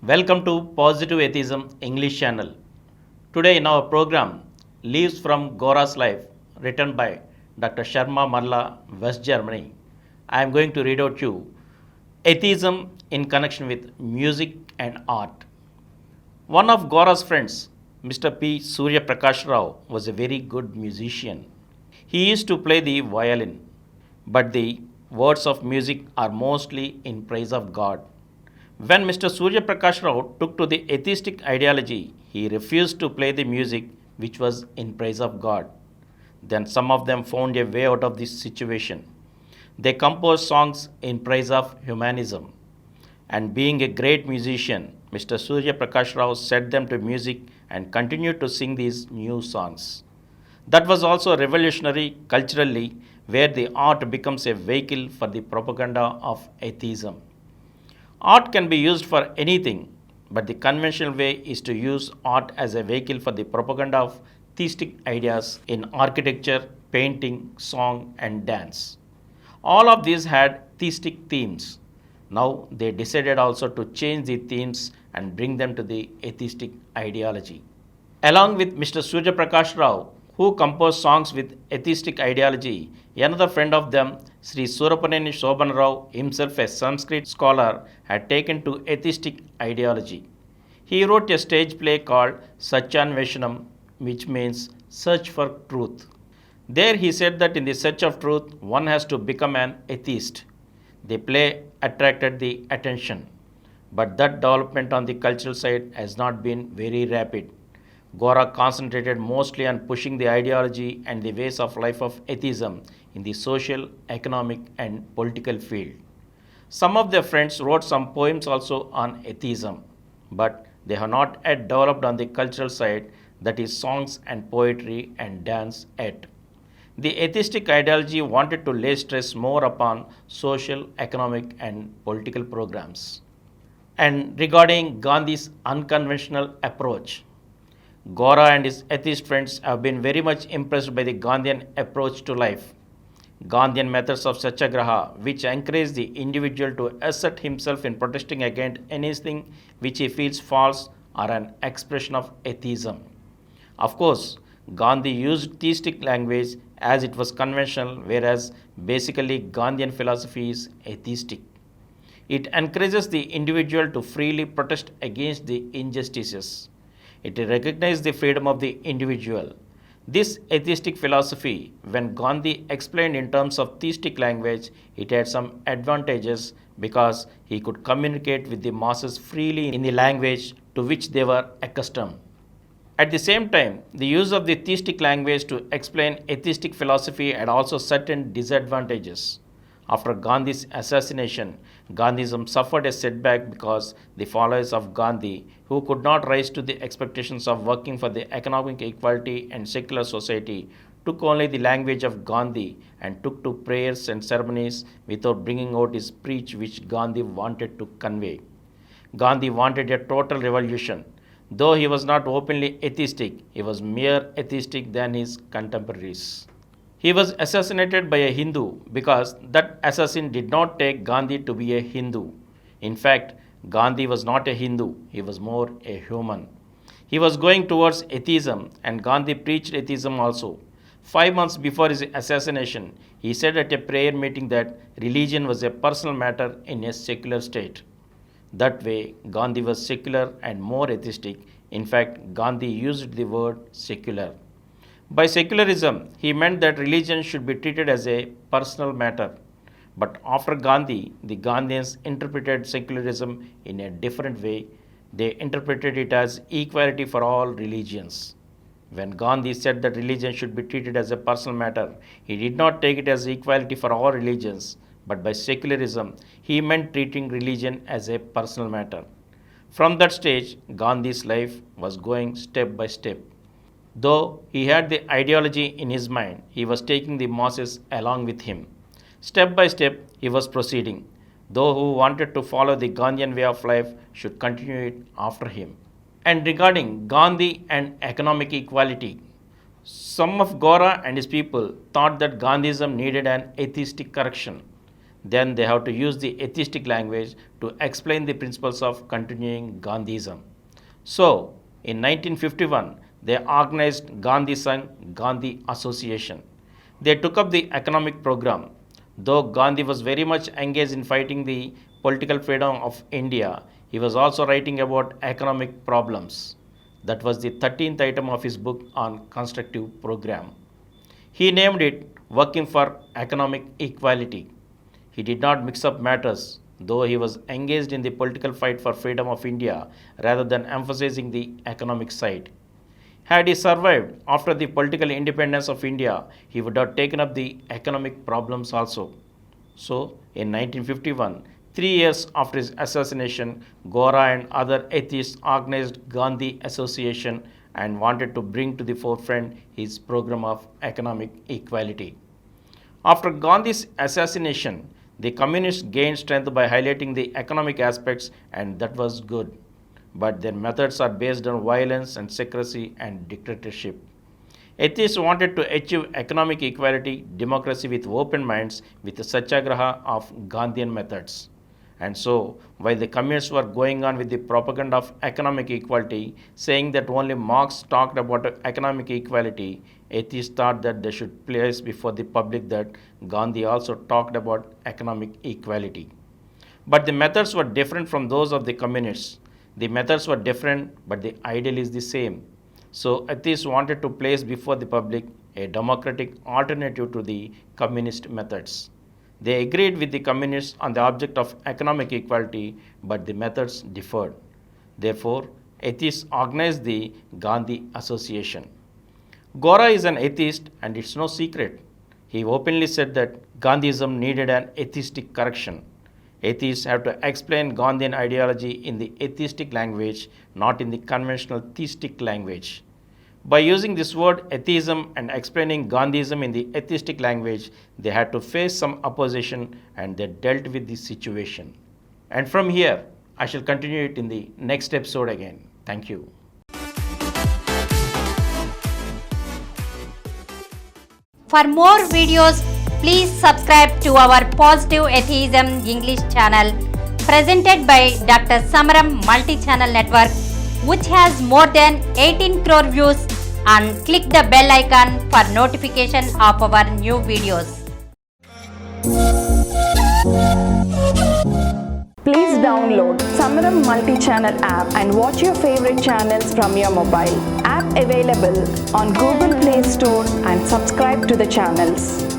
Welcome to Positive Atheism English channel. Today in our program, Leaves from Gora's Life, written by Dr. Sharma Marla, West Germany. I am going to read out you Atheism in connection with music and art. One of Gora's friends, Mr. P. Surya Prakash Rao, was a very good musician. He used to play the violin, but the words of music are mostly in praise of God. When Mr. Surya Prakash Rao took to the atheistic ideology, he refused to play the music which was in praise of God. Then some of them found a way out of this situation. They composed songs in praise of humanism. And being a great musician, Mr. Surya Prakash Rao set them to music and continued to sing these new songs. That was also revolutionary culturally, where the art becomes a vehicle for the propaganda of atheism. Art can be used for anything, but the conventional way is to use art as a vehicle for the propaganda of theistic ideas in architecture, painting, song, and dance. All of these had theistic themes. Now they decided also to change the themes and bring them to the atheistic ideology. Along with Mr. Surya Prakash Rao, who composed songs with atheistic ideology, another friend of them, Sri Surapaneni Shobhan Rao, himself a Sanskrit scholar, had taken to atheistic ideology. He wrote a stage play called Satyanveshanam, which means search for truth. There he said that in the search of truth, one has to become an atheist. The play attracted the attention, but that development on the cultural side has not been very rapid. Gora concentrated mostly on pushing the ideology and the ways of life of atheism in the social, economic, and political field. Some of their friends wrote some poems also on atheism, but they have not yet developed on the cultural side, that is, songs and poetry and dance yet. The atheistic ideology wanted to lay stress more upon social, economic, and political programs. And regarding Gandhi's unconventional approach, Gora and his atheist friends have been very much impressed by the Gandhian approach to life. Gandhian methods of satyagraha, which encourage the individual to assert himself in protesting against anything which he feels false, are an expression of atheism. Of course, Gandhi used theistic language as it was conventional, whereas basically Gandhian philosophy is atheistic. It encourages the individual to freely protest against the injustices. It recognized the freedom of the individual. This atheistic philosophy, when Gandhi explained in terms of theistic language, it had some advantages because he could communicate with the masses freely in the language to which they were accustomed. At the same time, the use of the theistic language to explain atheistic philosophy had also certain disadvantages. After Gandhi's assassination, Gandhism suffered a setback because the followers of Gandhi, who could not rise to the expectations of working for the economic equality and secular society, took only the language of Gandhi and took to prayers and ceremonies without bringing out his preach which Gandhi wanted to convey. Gandhi wanted a total revolution. Though he was not openly atheistic, he was more atheistic than his contemporaries. He was assassinated by a Hindu because that assassin did not take Gandhi to be a Hindu. In fact, Gandhi was not a Hindu, he was more a human. He was going towards atheism, and Gandhi preached atheism also. 5 months before his assassination, he said at a prayer meeting that religion was a personal matter in a secular state. That way, Gandhi was secular and more atheistic. In fact, Gandhi used the word secular. By secularism, he meant that religion should be treated as a personal matter. But after Gandhi, the Gandhians interpreted secularism in a different way. They interpreted it as equality for all religions. When Gandhi said that religion should be treated as a personal matter, he did not take it as equality for all religions, but by secularism, he meant treating religion as a personal matter. From that stage, Gandhi's life was going step by step. Though he had the ideology in his mind, he was taking the masses along with him. Step by step, he was proceeding. Those who wanted to follow the Gandhian way of life should continue it after him. And regarding Gandhi and economic equality, some of Gora and his people thought that Gandhism needed an atheistic correction. then they have to use the atheistic language to explain the principles of continuing Gandhism. So, in 1951, they organized Gandhi Sangh Gandhi Association. They took up the economic program. Though Gandhi was very much engaged in fighting the political freedom of India, he was also writing about economic problems. That was the 13th item of his book on constructive program. He named it Working for Economic Equality. He did not mix up matters, though he was engaged in the political fight for freedom of India rather than emphasizing the economic side. Had he survived after the political independence of India, he would have taken up the economic problems also. So, in 1951, 3 years after his assassination, Gora and other atheists organized Gandhi Association and wanted to bring to the forefront his program of economic equality. After Gandhi's assassination, the communists gained strength by highlighting the economic aspects, and that was good. But their methods are based on violence and secrecy and dictatorship. Atheists wanted to achieve economic equality, democracy with open minds, with the satyagraha of Gandhian methods. And so, while the communists were going on with the propaganda of economic equality, saying that only Marx talked about economic equality, atheists thought that they should place before the public that Gandhi also talked about economic equality. But the methods were different from those of the communists. The methods were different, but the ideal is the same. So, atheists wanted to place before the public a democratic alternative to the communist methods. They agreed with the communists on the object of economic equality, but the methods differed. Therefore, atheists organized the Gandhi Association. Gora is an atheist, and it's no secret. He openly said that Gandhism needed an atheistic correction. Atheists have to explain Gandhian ideology in the atheistic language, not in the conventional theistic language. By using this word atheism and explaining Gandhism in the atheistic language, they had to face some opposition and they dealt with the situation. And from here, I shall continue it in the next episode again. Thank you. For more videos, please subscribe to our Positive Atheism English channel presented by Dr. Samaram Multi-Channel Network, which has more than 18 crore views, and click the bell icon for notification of our new videos. Please download Samaram Multi-Channel app and watch your favorite channels from your mobile. App available on Google Play Store and subscribe to the channels.